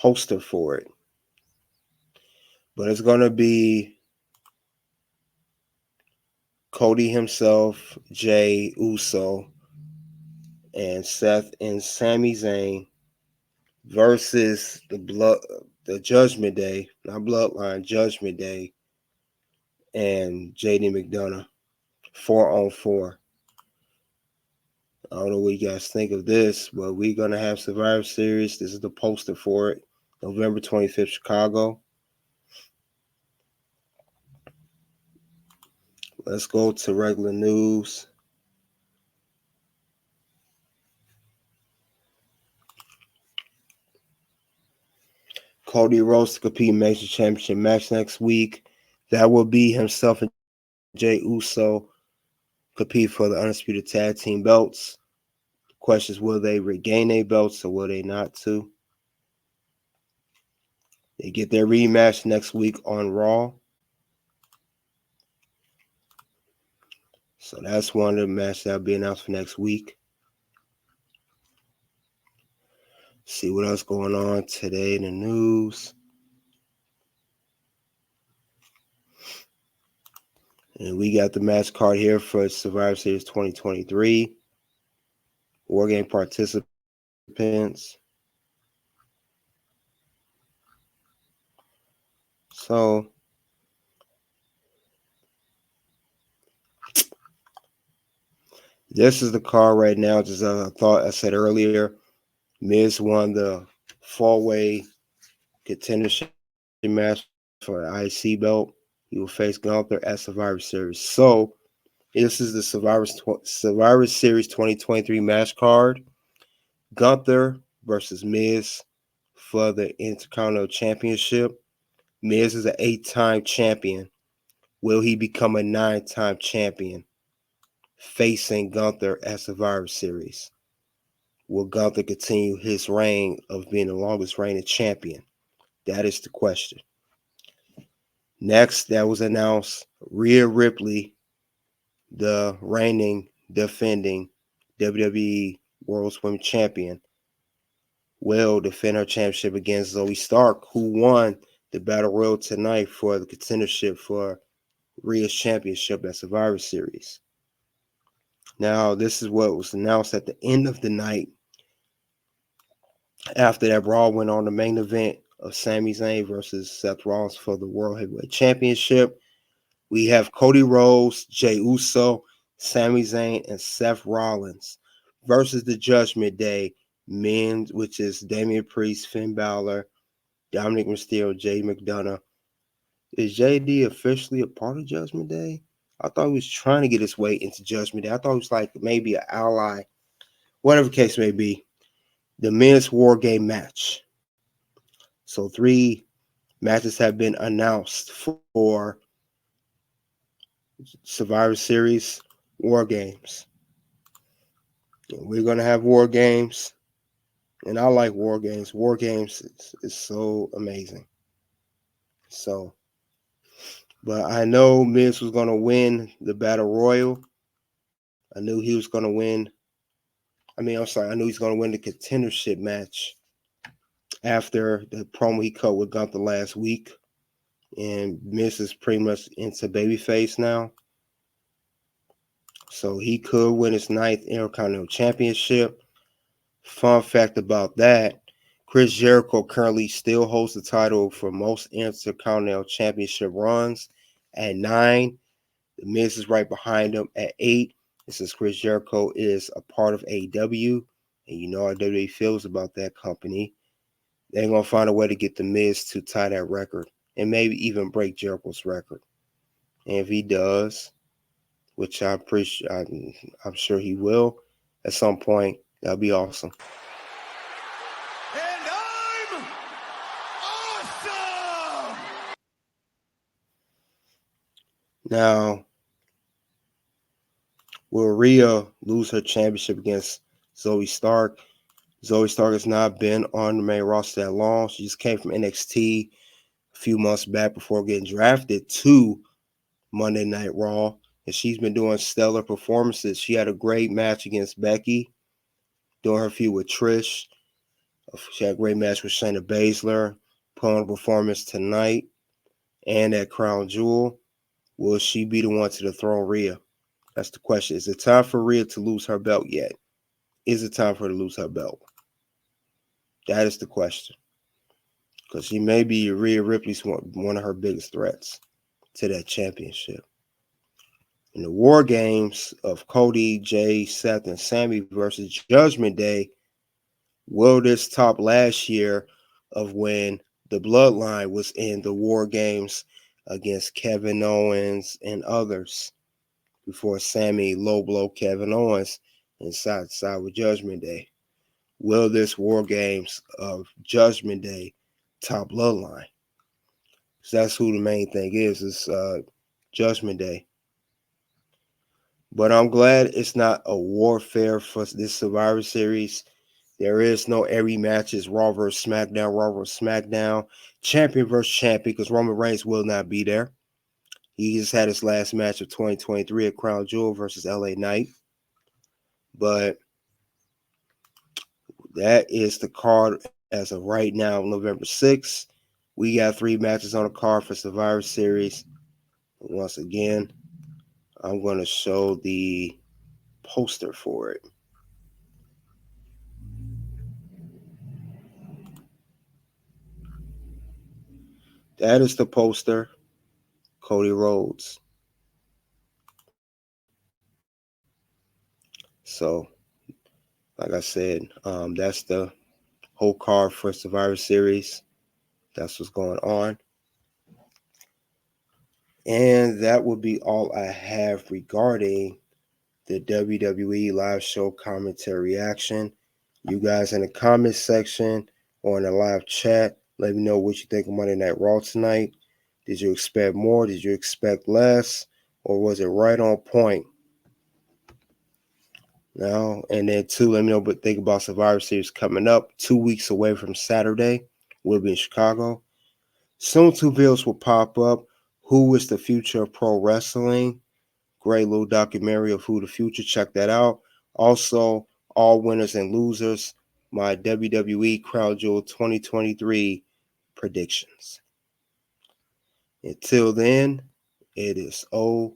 poster for it. But it's going to be Cody himself, Jay Uso, and Seth and Sami Zayn versus the Judgment Day, not Bloodline, Judgment Day, and JD McDonough, 4-on-4. I don't know what you guys think of this, but we're going to have Survivor Series. This is the poster for it. November 25th, Chicago. Let's go to regular news. Cody Rhodes to compete in Major Championship match next week. That will be himself and Jey Uso compete for the Undisputed Tag Team belts. The question is, will they regain their belts or will they not too? They get their rematch next week on Raw. So that's one of the matches that will be announced for next week. See what else going on today in the news. And we got the match card here for Survivor Series 2023. War Game participants. So this is the card right now. Just I thought I said earlier, Miz won the four-way contendership match for the IC belt. He will face Gunther at Survivor Series. So this is the Survivor Series 2023 match card. Gunther versus Miz for the Intercontinental Championship. Miz is an 8-time champion. Will he become a 9-time champion? Facing Gunther at Survivor Series. Will Gunther continue his reign of being the longest reigning champion? That is the question. Next, that was announced, Rhea Ripley, the reigning, defending WWE World Women's Champion, will defend her championship against Zoe Stark, who won the Battle Royal tonight for the contendership for Rhea's championship at Survivor Series. Now, this is what was announced at the end of the night after that Raw went on the main event of Sami Zayn versus Seth Rollins for the World Heavyweight Championship. We have Cody Rhodes, Jey Uso, Sami Zayn, and Seth Rollins versus the Judgment Day men, which is Damian Priest, Finn Balor, Dominic Mysterio, Jay McDonough. Is JD officially a part of Judgment Day? I thought he was trying to get his way into Judgment Day. I thought it was like maybe an ally, whatever the case may be. The men's War Game match. So 3 matches have been announced for Survivor Series War Games. We're going to have War Games, and I like War Games. War Games is so amazing. So, but I know Miz was going to win the Battle Royal. I knew he was going to win. I knew he's going to win the contendership match after the promo he cut with Gunther last week. And Miz is pretty much into babyface now. So he could win his 9th Intercontinental Championship. Fun fact about that, Chris Jericho currently still holds the title for most Intercontinental Championship runs at 9. The Miz is right behind him at 8. And since Chris Jericho is a part of AEW, and you know how WWE feels about that company, they're going to find a way to get the Miz to tie that record and maybe even break Jericho's record. And if he does, which I'm sure he will at some point, that'll be awesome. And I'm awesome! Now, will Rhea lose her championship against Zoe Stark? Zoe Stark has not been on the main roster that long. She just came from NXT a few months back before getting drafted to Monday Night Raw. And she's been doing stellar performances. She had a great match against Becky, doing her feud with Trish. She had a great match with Shayna Baszler. Put on a performance tonight and at Crown Jewel. Will she be the one to dethrone Rhea? That's the question. Is it time for Rhea to lose her belt yet? Is it time for her to lose her belt? That is the question. Because she may be Rhea Ripley's one of her biggest threats to that championship. In the War Games of Cody, Jay, Seth, and Sammy versus Judgment Day, will this top last year of when the Bloodline was in the War Games against Kevin Owens and others before Sammy low blow Kevin Owens and side to side with Judgment Day? Will this War Games of Judgment Day top Bloodline? Because that's who the main thing is Judgment Day. But I'm glad it's not a warfare for this Survivor Series. There is no every match is Raw vs. SmackDown, Raw vs. SmackDown, champion versus champion, because Roman Reigns will not be there. He just had his last match of 2023 at Crown Jewel versus LA Knight. But that is the card as of right now, November 6th. We got 3 matches on the card for Survivor Series. Once again, I'm going to show the poster for it. That is the poster, Cody Rhodes. So, like I said, that's the whole card for Survivor Series. That's what's going on. And that would be all I have regarding the WWE live show commentary reaction. You guys in the comments section or in the live chat, let me know what you think of Monday Night Raw tonight. Did you expect more? Did you expect less? Or was it right on point? Now, and then two, let me know what you think about Survivor Series coming up 2 weeks away from Saturday. We'll be in Chicago. Soon 2 videos will pop up. Who is the future of pro wrestling? Great little documentary of who the future. Check that out. Also, all winners and losers. My WWE Crown Jewel 2023 predictions. Until then, it is OUT.